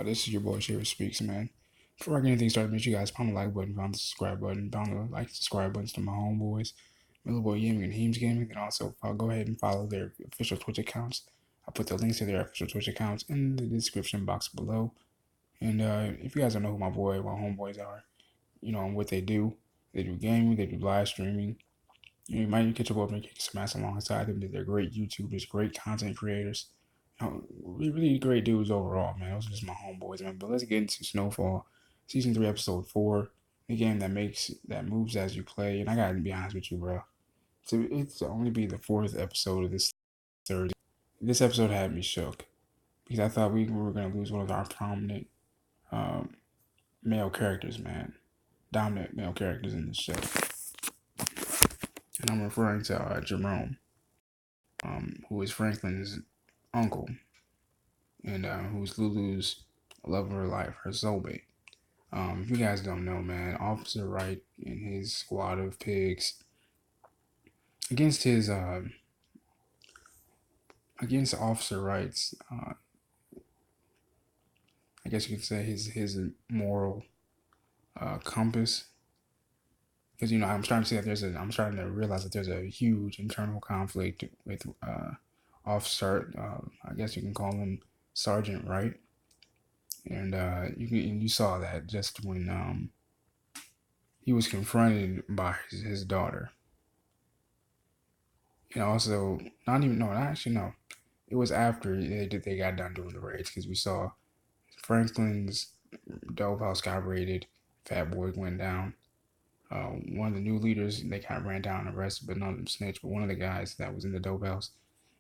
This is your boy Sherry Speaks, man. Before I get anything started, make sure you guys pound the like button, pound the subscribe button, pound the like subscribe buttons to my homeboys, Millaboy Gaming and Heemz Gaming, and also go ahead and follow their official Twitch accounts. I'll put the links to their official Twitch accounts in the description box below. And if you guys don't know who my homeboys are, and what they do gaming, they do live streaming. You might catch up over and kick some ass alongside them. They're great YouTubers, great content creators. Really great dudes overall, man. Those are just my homeboys, man. But let's get into Snowfall, Season 3, Episode 4, the game that moves as you play. And I gotta be honest with you, bro. So it's only be the fourth episode of this third. This episode had me shook because I thought we were gonna lose one of our prominent um, male characters, man. Dominant male characters in the show. And I'm referring to Jerome, who is Franklin's uncle, and who's Lulu's love of her life, her soulmate. If you guys don't know, man, Officer Wright and his squad of pigs against his against Officer Wright's I guess you could say his moral compass. Because I'm starting to see that I'm starting to realize that there's a huge internal conflict with Officer, I guess you can call him Sergeant Wright, and you saw that just when he was confronted by his daughter. And also, no. It was after they got done doing the raids, because we saw Franklin's dope house got raided, Fat Boy went down. One of the new leaders, they got ran down and arrested, but none of them snitched. But one of the guys that was in the dope house,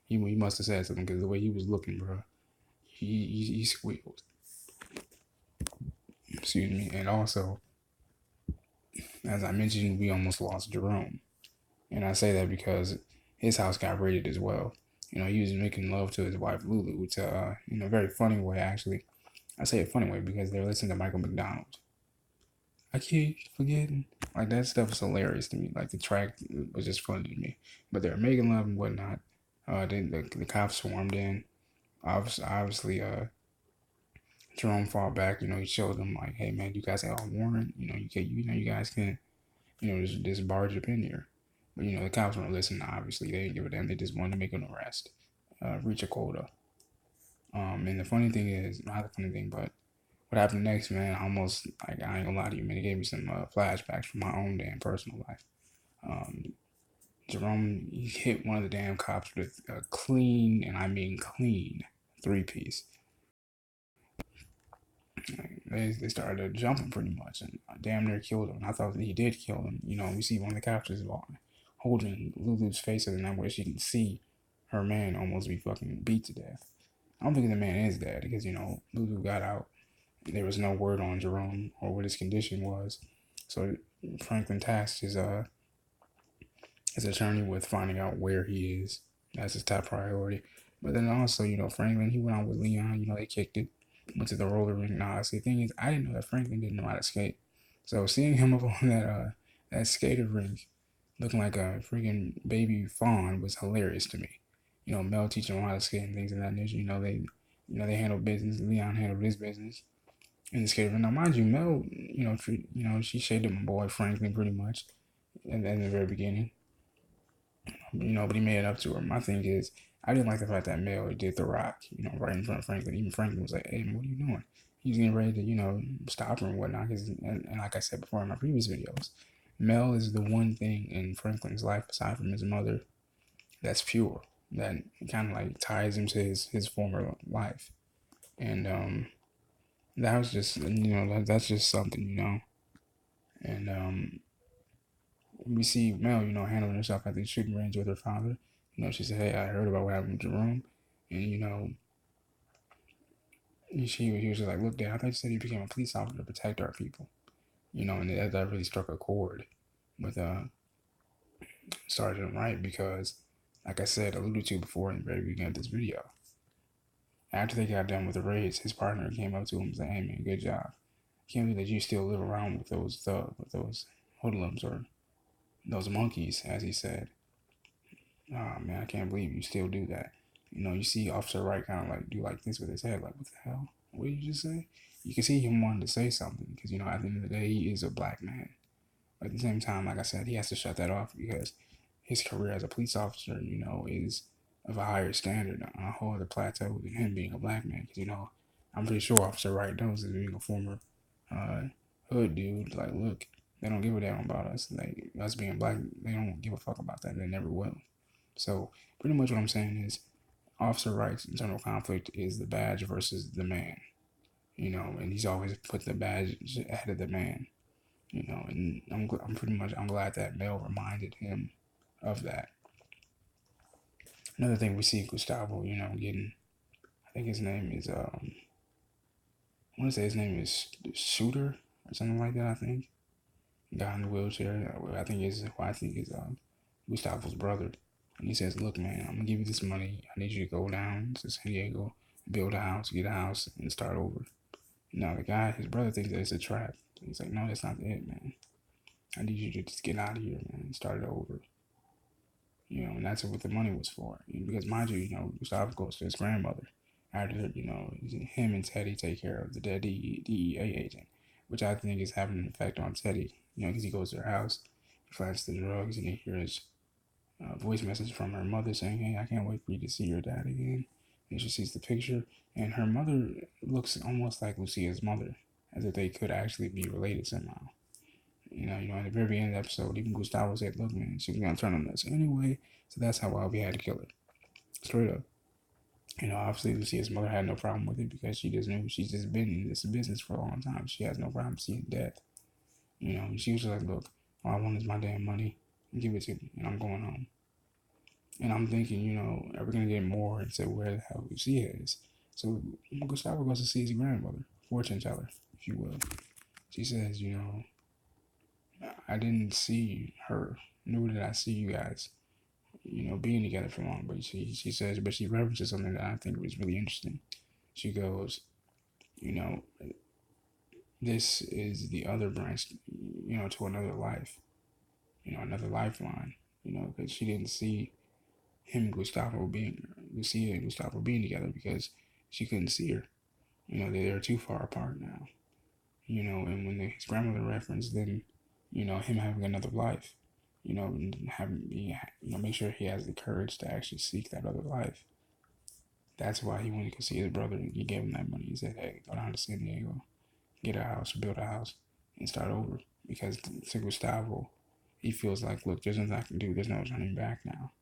he must have said something, because the way he was looking, bro, he squealed. Excuse me. And also, as I mentioned, we almost lost Jerome. And I say that because his house got raided as well. He was making love to his wife Lulu, to in a very funny way, actually. I say a funny way because they're listening to Michael McDonald. I keep forgetting. Like, that stuff is hilarious to me. Like, the track was just funny to me. But they're making love and whatnot. The cops swarmed in. Obviously, Jerome fought back. He showed them like, hey man, you guys have a warrant. You guys can, just barge up in here. But the cops weren't listening. Obviously, they didn't give a damn. They just wanted to make an arrest, reach a quota. And the funny thing is, not the funny thing, but what happened next, man? Almost, like, I ain't gonna lie to you, man. It gave me some flashbacks from my own damn personal life. Jerome, he hit one of the damn cops with a clean, and I mean clean, 3-piece. They started jumping pretty much, and I damn near killed him. And I thought that he did kill him. We see one of the cops is holding Lulu's face in that way she can see her man almost be fucking beat to death. I don't think the man is dead because, Lulu got out. There was no word on Jerome or what his condition was. So Franklin tasked his attorney with finding out where he is. That's his top priority. But then also, Franklin, he went out with Leon. They kicked it. Went to the roller rink. Nah, see, the thing is, I didn't know that Franklin didn't know how to skate. So seeing him up on that skater rink, looking like a freaking baby fawn, was hilarious to me. Mel teaching him how to skate and things of that nature. They handled business. Leon handled his business in the skater rink. Now, mind you, Mel, she shaded my boy Franklin pretty much in the very beginning. But he made it up to her. My thing is, I didn't like the fact that Mel did the rock, right in front of Franklin. Even Franklin was like, hey, man, what are you doing? He's getting ready to, stop her and whatnot. And like I said before in my previous videos, Mel is the one thing in Franklin's life, aside from his mother, that's pure, that kind of like ties him to his former life. And that was just, that's just something, And we see Mel, handling herself at the shooting range with her father. She said, hey, I heard about what happened to Jerome. And, he was just like, look, Dad, I thought you said you became a police officer to protect our people. And that really struck a chord with Sergeant Wright because, like I said, alluded to before in the very beginning of this video, after they got done with the raids, his partner came up to him and said, hey, man, good job. Can't believe that you still live around with those hoodlums or those monkeys, as he said. Oh man, I can't believe you still do that. You see Officer Wright kind of like do like this with his head, like, what the hell? What did you just say? You can see him wanting to say something because, you know, at the end of the day, he is a black man. But at the same time, like I said, he has to shut that off because his career as a police officer, you know, is of a higher standard on a whole other plateau than him being a black man. Because, you know, I'm pretty sure Officer Wright knows as being a former uh, hood dude. Like, look, they don't give a damn about us. Like, us being black, they don't give a fuck about that. They never will. So, pretty much what I'm saying is Officer Wright's internal conflict is the badge versus the man. You know, and he's always put the badge ahead of the man. You know, and I'm glad that Mel reminded him of that. Another thing we see Gustavo, you know, getting, I think his name is I want to say his name is Shooter or something like that. I think guy in the wheelchair. I think is Gustavo's brother. And he says, "Look, man, I'm gonna give you this money. I need you to go down to San Diego, build a house, get a house, and start over." Now the guy, his brother, thinks that it's a trap. He's like, "No, that's not it, man. I need you to just get out of here, man, and start it over." You know, and that's what the money was for. Because mind you, you know, Gustavo goes to his grandmother after, you know, him and Teddy take care of the dead DEA agent, which I think is having an effect on Teddy, you know, because he goes to her house, he finds the drugs, and he hears a voice message from her mother saying, "Hey, I can't wait for you to see your dad again." And she sees the picture, and her mother looks almost like Lucia's mother, as if they could actually be related somehow. You know, at the very end of the episode, even Gustavo said, "Look, man, she was gonna turn on us anyway, so that's how why we had to kill her." Straight up. You know, obviously Lucia's mother had no problem with it because she just knew she's just been in this business for a long time. She has no problem seeing death. You know, and she was just like, "Look, all I want is my damn money. Give it to me, and I'm going home." And I'm thinking, you know, are we gonna get more into where the hell Lucia is? So Gustavo goes to see his grandmother, fortune teller, if you will. She says, you know, "I didn't see her, nor did I see you guys, you know, being together for long." But she says, but she references something that I think was really interesting. She goes, you know, "This is the other branch, you know, to another life, you know, another lifeline, you know, because she didn't see him and Gustavo being, Lucia and Gustavo being together because she couldn't see her. You know, they're too far apart now. You know, and when his grandmother referenced them, you know, him having another life, you know, and having, you know, make sure he has the courage to actually seek that other life. That's why he went to go see his brother, and he gave him that money. He said, "Hey, go down to San Diego, get a house, build a house, and start over." Because to Gustavo, he feels like, look, there's nothing I can do. There's no turning back now.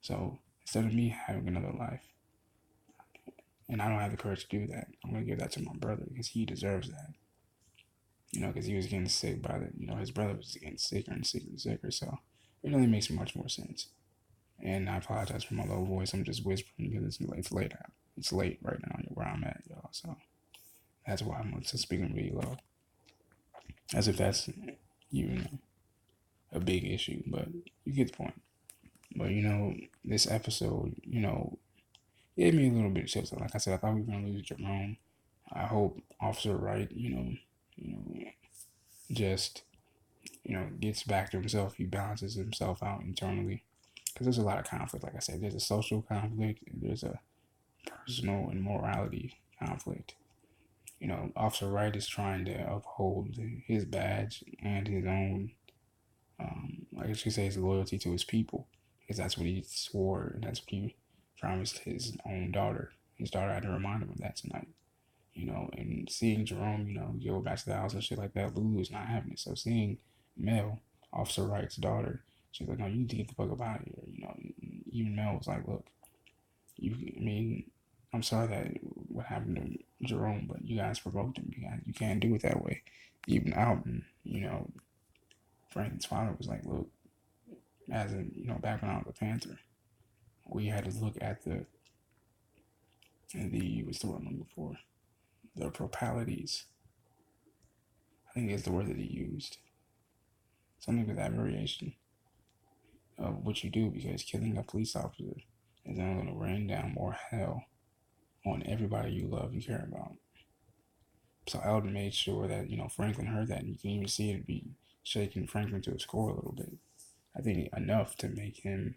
So instead of me having another life, and I don't have the courage to do that, I'm going to give that to my brother because he deserves that. You know, because he was getting sick by the, you know, his brother was getting sicker and sicker and sicker. So it really makes much more sense. And I apologize for my low voice. I'm just whispering because it's late out. It's late right now where I'm at, y'all. So that's why I'm just speaking really low. As if that's even a big issue, but you get the point. But, you know, this episode, you know, gave me a little bit of chills. Like I said, I thought we were going to lose Jerome. I hope Officer Wright, you know, just, you know, gets back to himself. He balances himself out internally. Because there's a lot of conflict. Like I said, there's a social conflict. There's a personal and morality conflict. You know, Officer Wright is trying to uphold his badge and his own, I should say, his loyalty to his people. Because that's what he swore and that's what he promised his own daughter. His daughter had to remind him of that tonight. You know, and seeing Jerome, you know, go back to the house and shit like that, Lulu's not having it. So seeing Mel, Officer Wright's daughter, she's like, "No, you need to get the fuck up out of here." You know, even Mel was like, "Look, I mean, I'm sorry that what happened to Jerome, but you guys provoked him. You can't do it that way." Even Alton, you know, Frank's father was like, "Look, as a, you know, background of the Panther, we had to look at what's the word I'm looking for? The propalities. I think is the word that he used. Something to that variation of what you do because killing a police officer is only going to rain down more hell on everybody you love and care about. So Alden made sure that, you know, Franklin heard that, and you can even see it be shaking Franklin to his core a little bit. I think enough to make him,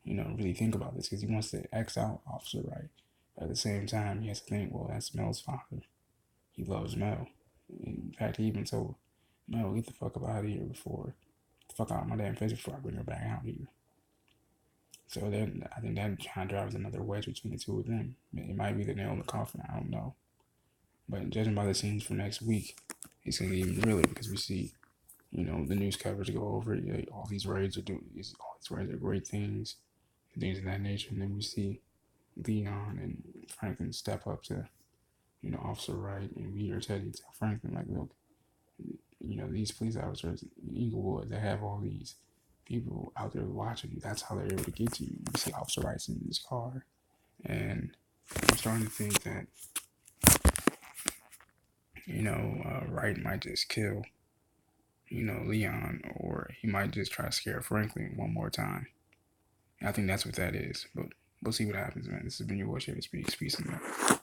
you know, really think about this because he wants to X out Officer Wright. At the same time, he has to think, well, that's Mel's father. He loves Mel. In fact, he even told Mel, get the fuck up out of here before, get the fuck out of my damn face before I bring her back out here. So then I think that kind of drives another wedge between the two of them. It might be the nail in the coffin, I don't know. But judging by the scenes for next week, it's going to get even realer because we see, the news coverage go over it. All these raids are great things, things of that nature. And then we see Leon and Franklin step up to, Officer Wright, and we are telling Franklin, like, look, these police officers in Inglewood, they have all these people out there watching you. That's how they're able to get to you. You see Officer Wright's in his car. And I'm starting to think that, Wright might just kill, Leon, or he might just try to scare Franklin one more time. And I think that's what that is. But we'll see what happens, man. This has been your boy, Heemz Speaks. Peace and love.